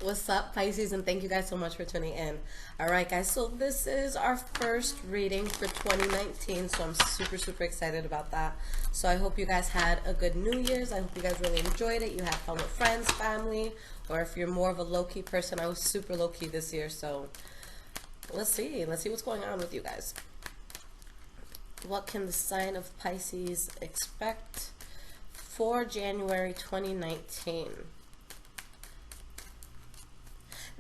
What's up, Pisces, and thank you guys so much for tuning in. Alright guys, so this is our first reading for 2019, so I'm super excited about that. So I hope you guys had a good New Year's. I hope you guys really enjoyed it. You had fun with friends, family, or if you're more of a low-key person. I was super low-key this year, so let's see what's going on with you guys. What can the sign of Pisces expect for January 2019?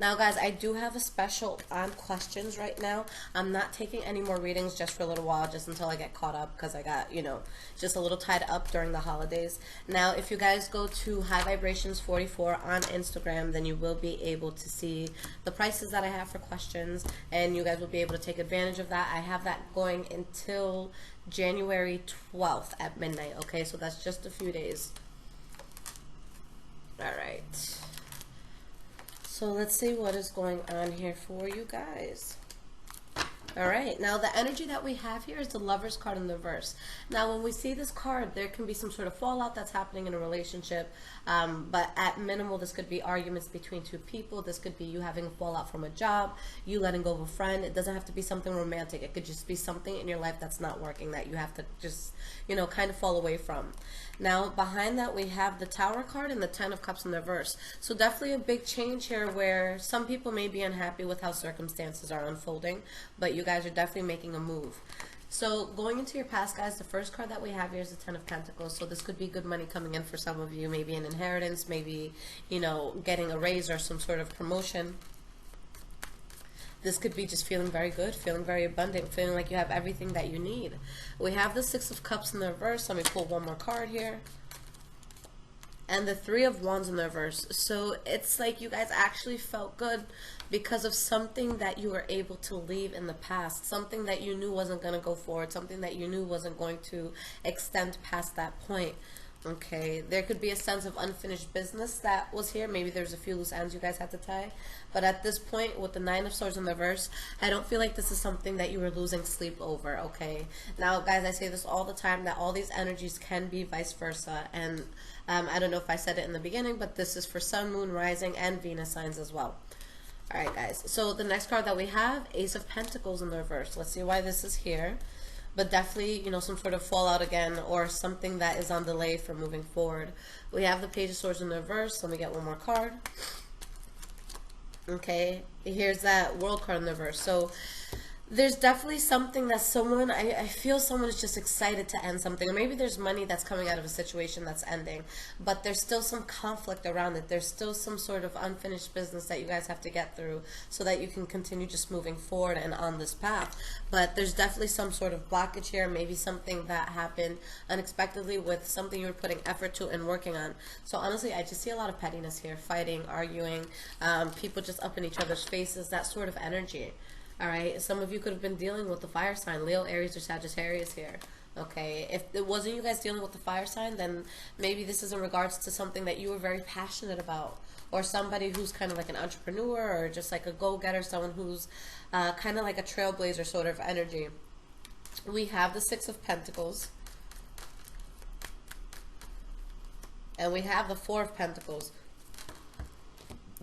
Now guys, I do have a special on questions right now. I'm not taking any more readings just for a little while, just until I get caught up, because I got, just a little tied up during the holidays. Now, if you guys go to High Vibrations 44 on Instagram, then you will be able to see the prices that I have for questions, and you guys will be able to take advantage of that. I have that going until January 12th at midnight, okay? So that's just a few days. All right. So let's see what is going on here for you guys. Alright, now the energy that we have here is the Lover's card in the reverse. Now when we see this card, there can be some sort of fallout that's happening in a relationship, but at minimal this could be arguments between two people. This could be you having a fallout from a job, you letting go of a friend. It doesn't have to be something romantic. It could just be something in your life that's not working that you have to just, kind of fall away from. Now behind that we have the Tower card and the Ten of Cups in the reverse. So definitely a big change here where some people may be unhappy with how circumstances are unfolding, but you guys are definitely making a move. So going into your past, guys, the first card that we have here is the Ten of Pentacles. So this could be good money coming in for some of you, maybe an inheritance, maybe, getting a raise or some sort of promotion. This could be just feeling very good, feeling very abundant, feeling like you have everything that you need. We have the Six of Cups in the reverse. Let me pull one more card here. And the Three of Wands in the reverse. So it's like you guys actually felt good because of something that you were able to leave in the past, something that you knew wasn't going to go forward, something that you knew wasn't going to extend past that point. Okay, there could be a sense of unfinished business that was here. Maybe there's a few loose ends you guys had to tie. But at this point, with the Nine of Swords in the reverse, I don't feel like this is something that you were losing sleep over, okay? Now, guys, I say this all the time, that all these energies can be vice versa. And I don't know if I said it in the beginning, but this is for Sun, Moon, Rising, and Venus signs as well. Alright, guys. So the next card that we have, Ace of Pentacles in the reverse. Let's see why this is here. But definitely, some sort of fallout again, or something that is on delay for moving forward. We have the Page of Swords in the reverse. Let me get one more card. Okay, here's that World card in the reverse. So there's definitely something that someone, I feel someone is just excited to end something. Or maybe there's money that's coming out of a situation that's ending, but there's still some conflict around it. There's still some sort of unfinished business that you guys have to get through so that you can continue just moving forward and on this path. But there's definitely some sort of blockage here, maybe something that happened unexpectedly with something you were putting effort to and working on. So honestly, I just see a lot of pettiness here, fighting, arguing, people just up in each other's faces, that sort of energy. Alright, some of you could have been dealing with the fire sign, Leo, Aries, or Sagittarius here. Okay, if it wasn't you guys dealing with the fire sign, then maybe this is in regards to something that you were very passionate about. Or somebody who's kind of like an entrepreneur, or just like a go-getter, someone who's kind of like a trailblazer sort of energy. We have the Six of Pentacles. And we have the Four of Pentacles.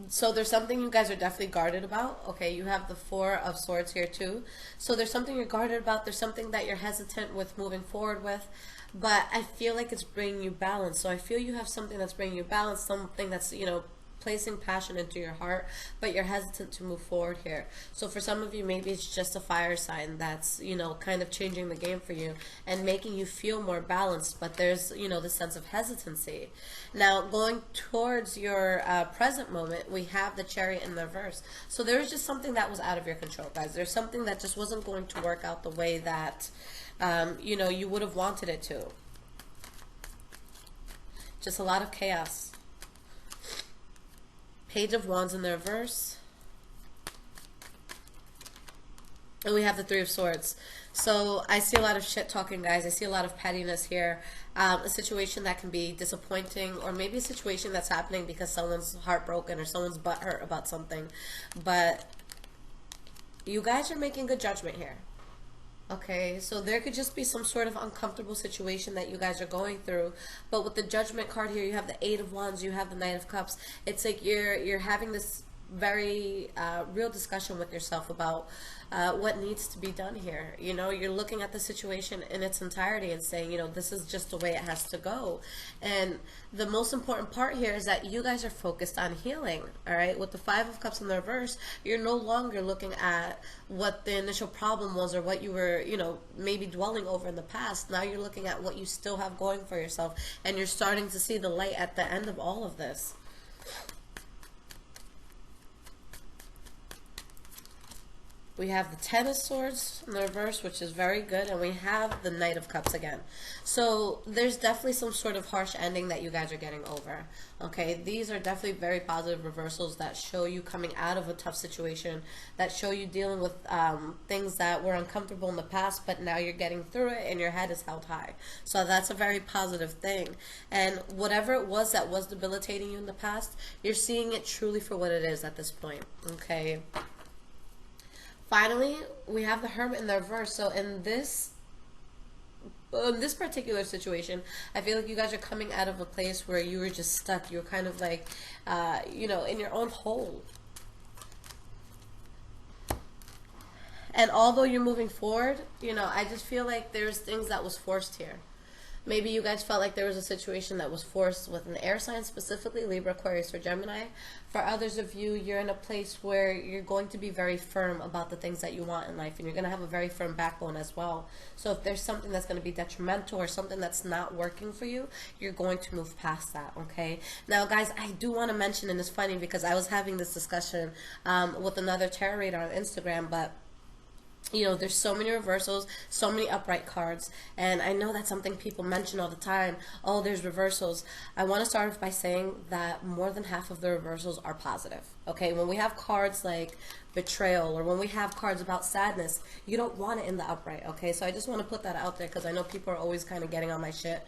So there's something you guys are definitely guarded about. Okay, you have the Four of Swords here too. So there's something you're guarded about. There's something that you're hesitant with moving forward with. But I feel like it's bringing you balance. So I feel you have something that's bringing you balance, something that's, placing passion into your heart, but you're hesitant to move forward here. So for some of you, maybe it's just a fire sign that's, kind of changing the game for you and making you feel more balanced, but there's, this sense of hesitancy. Now, going towards your present moment, we have the Chariot in the reverse. So there was just something that was out of your control, guys. There's something that just wasn't going to work out the way that, you would have wanted it to. Just a lot of chaos. Page of Wands in the reverse. And we have the Three of Swords. So I see a lot of shit talking, guys. I see a lot of pettiness here. A situation that can be disappointing, or maybe a situation that's happening because someone's heartbroken or someone's butthurt about something. But you guys are making good judgment here. Okay, so there could just be some sort of uncomfortable situation that you guys are going through. But with the Judgment card here, you have the Eight of Wands, you have the Knight of Cups. It's like you're having this very real discussion with yourself about what needs to be done here. You know, you're looking at the situation in its entirety and saying, you know, this is just the way it has to go. And the most important part here is that you guys are focused on healing. All right, with the Five of Cups in the reverse, you're no longer looking at what the initial problem was or what you were, you know, maybe dwelling over in the past. Now you're looking at what you still have going for yourself, and you're starting to see the light at the end of all of this. We have the Ten of Swords in the reverse, which is very good, and we have the Knight of Cups again. So there's definitely some sort of harsh ending that you guys are getting over. Okay, these are definitely very positive reversals that show you coming out of a tough situation, that show you dealing with things that were uncomfortable in the past, but now you're getting through it and your head is held high. So that's a very positive thing. And whatever it was that was debilitating you in the past, you're seeing it truly for what it is at this point. Okay. Finally, we have the Hermit in the reverse. So in this particular situation, I feel like you guys are coming out of a place where you were just stuck. You were kind of like, you know, in your own hole. And although you're moving forward, you know, I just feel like there's things that was forced here. Maybe you guys felt like there was a situation that was forced with an air sign, specifically Libra, Aquarius, or Gemini. For others of you, you're in a place where you're going to be very firm about the things that you want in life, and you're going to have a very firm backbone as well. So if there's something that's going to be detrimental or something that's not working for you, you're going to move past that, okay? Now, guys, I do want to mention, and it's funny because I was having this discussion with another tarot reader on Instagram, but you know, there's so many reversals, so many upright cards, and I know that's something people mention all the time. Oh, there's reversals. I want to start off by saying that more than half of the reversals are positive. Okay, when we have cards like betrayal or when we have cards about sadness, you don't want it in the upright. Okay, so I just want to put that out there because I know people are always kind of getting on my shit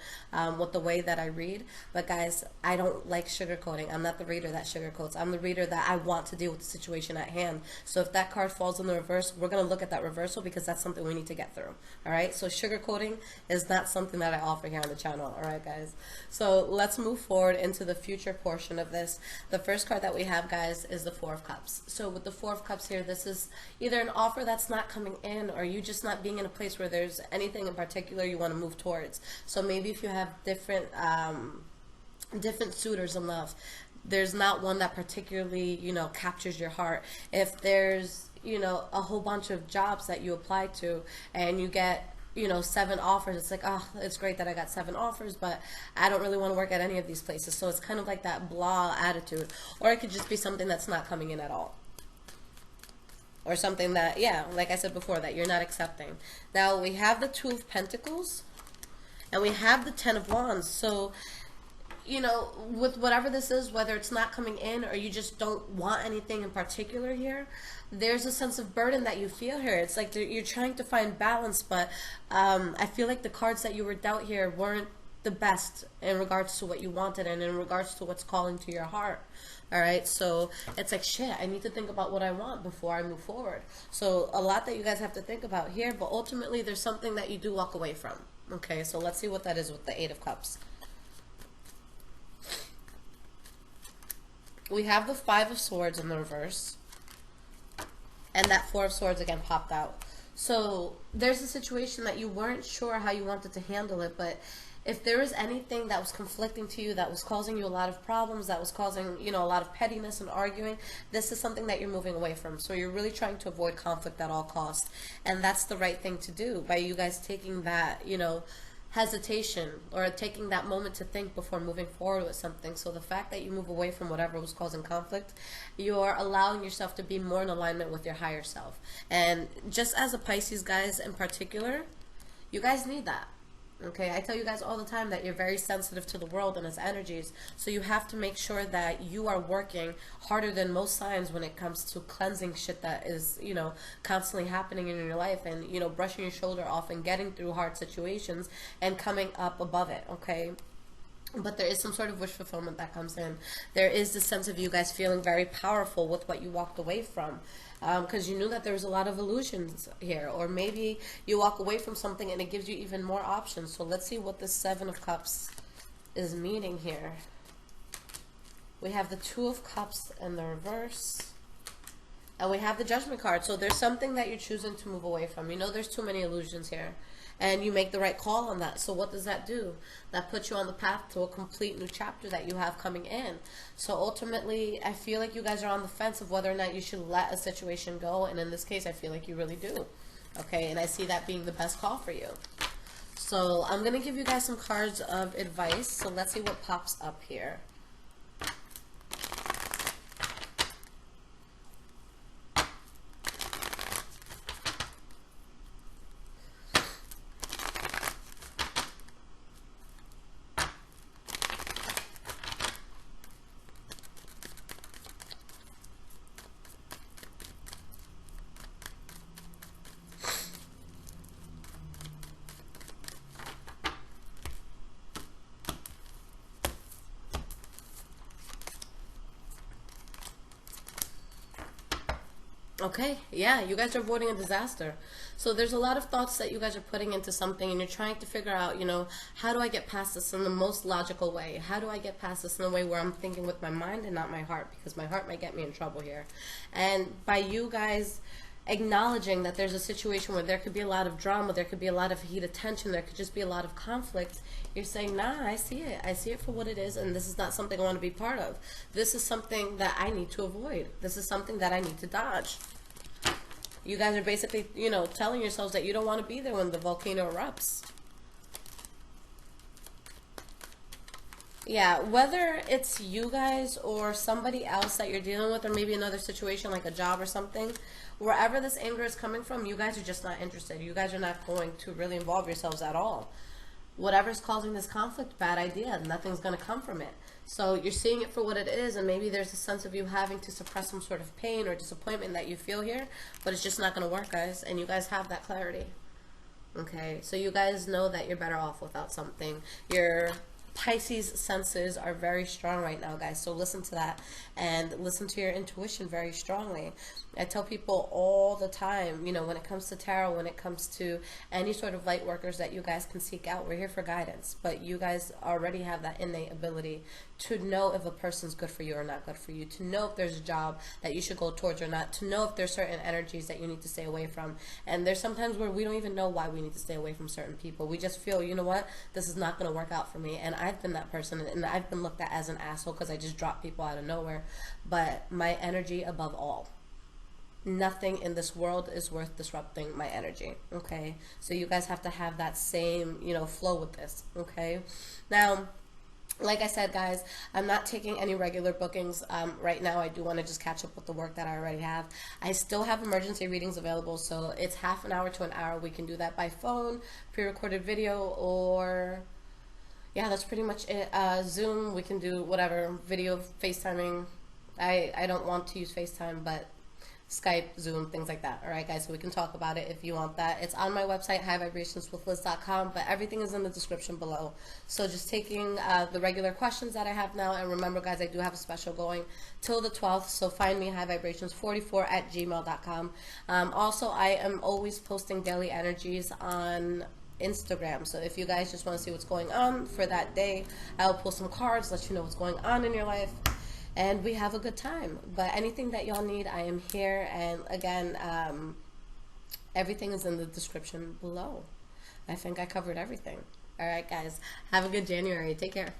with the way that I read. But guys, I don't like sugarcoating. I'm not the reader that sugarcoats. I'm the reader that I want to deal with the situation at hand. So if that card falls in the reverse, we're going to look at that reversal because that's something we need to get through. All right, so sugarcoating is not something that I offer here on the channel. All right, guys, so let's move forward into the future portion of this. The first card that we have, guys, is the Four of Cups. So with the Four of Cups here, this is either an offer that's not coming in or you just not being in a place where there's anything in particular you want to move towards. So maybe if you have different suitors in love, there's not one that particularly, you know, captures your heart. If there's, you know, a whole bunch of jobs that you apply to and you get, you know, 7 offers, it's like, oh, it's great that I got 7 offers, but I don't really want to work at any of these places. So it's kind of like that blah attitude. Or it could just be something that's not coming in at all. Or something that, yeah, like I said before, that you're not accepting. Now, we have the Two of Pentacles, and we have the Ten of Wands. So, you know, with whatever this is, whether it's not coming in or you just don't want anything in particular here, there's a sense of burden that you feel here. It's like you're trying to find balance, but I feel like the cards that you were dealt here weren't the best in regards to what you wanted and in regards to what's calling to your heart. All right, so it's like, shit, I need to think about what I want before I move forward. So a lot that you guys have to think about here, but ultimately there's something that you do walk away from. Okay, so let's see what that is with the Eight of Cups. We have the Five of Swords in the reverse, and that Four of Swords again popped out. So there's a situation that you weren't sure how you wanted to handle it, but if there was anything that was conflicting to you, that was causing you a lot of problems, that was causing, you know, a lot of pettiness and arguing, this is something that you're moving away from. So you're really trying to avoid conflict at all costs. And that's the right thing to do by you guys taking that, you know, hesitation or taking that moment to think before moving forward with something. So the fact that you move away from whatever was causing conflict, you're allowing yourself to be more in alignment with your higher self. And just as a Pisces, guys, in particular, you guys need that. Okay, I tell you guys all the time that you're very sensitive to the world and its energies, so you have to make sure that you are working harder than most signs when it comes to cleansing shit that is, you know, constantly happening in your life, and, you know, brushing your shoulder off and getting through hard situations and coming up above it, okay? But there is some sort of wish fulfillment that comes in. There is this sense of you guys feeling very powerful with what you walked away from, because you knew that there was a lot of illusions here, or maybe you walk away from something and it gives you even more options. So let's see what the Seven of Cups is meaning here. We have the Two of Cups in the reverse, and we have the Judgment card. So there's something that you're choosing to move away from. You know there's too many illusions here, and you make the right call on that. So what does that do? That puts you on the path to a complete new chapter that you have coming in. So ultimately, I feel like you guys are on the fence of whether or not you should let a situation go, and in this case, I feel like you really do. Okay, and I see that being the best call for you. So I'm going to give you guys some cards of advice. So let's see what pops up here. Okay, yeah, you guys are avoiding a disaster. So there's a lot of thoughts that you guys are putting into something, and you're trying to figure out, you know, how do I get past this in the most logical way? How do I get past this in a way where I'm thinking with my mind and not my heart? Because my heart might get me in trouble here. And by you guys acknowledging that there's a situation where there could be a lot of drama, there could be a lot of heated tension, there could just be a lot of conflict, you're saying, nah, I see it. I see it for what it is, and this is not something I want to be part of. This is something that I need to avoid. This is something that I need to dodge. You guys are basically, you know, telling yourselves that you don't want to be there when the volcano erupts. Yeah, whether it's you guys or somebody else that you're dealing with, or maybe another situation like a job or something, wherever this anger is coming from, you guys are just not interested. You guys are not going to really involve yourselves at all. Whatever's causing this conflict, bad idea. Nothing's going to come from it. So you're seeing it for what it is, and maybe there's a sense of you having to suppress some sort of pain or disappointment that you feel here, but it's just not going to work, guys, and you guys have that clarity. Okay, so you guys know that you're better off without something. Your Pisces senses are very strong right now, guys, so listen to that and listen to your intuition very strongly. I tell people all the time, you know, when it comes to tarot, when it comes to any sort of light workers that you guys can seek out, we're here for guidance, but you guys already have that innate ability to know if a person's good for you or not good for you, to know if there's a job that you should go towards or not, to know if there's certain energies that you need to stay away from. And there's sometimes where we don't even know why we need to stay away from certain people. We just feel, you know what, this is not going to work out for me. And I've been that person, and I've been looked at as an asshole because I just drop people out of nowhere. But my energy above all. Nothing in this world is worth disrupting my energy, okay? So you guys have to have that same, you know, flow with this, okay? Now, like I said, guys, I'm not taking any regular bookings right now. I do want to just catch up with the work that I already have. I still have emergency readings available, so it's half an hour to an hour. We can do that by phone, pre-recorded video, or yeah, that's pretty much it. Zoom, we can do whatever, video, FaceTiming. I don't want to use FaceTime, but Skype, Zoom, things like that. All right, guys, so we can talk about it if you want that. It's on my website, highvibrationswithliz.com, but everything is in the description below. So just taking the regular questions that I have now, and remember, guys, I do have a special going till the 12th, so find me highvibrations44@gmail.com. Also, I am always posting daily energies on Instagram, so if you guys just want to see what's going on for that day, I'll pull some cards, let you know what's going on in your life, and we have a good time. But anything that y'all need, I am here. And again, everything is in the description below. I think I covered everything. All right, guys, have a good January. Take care.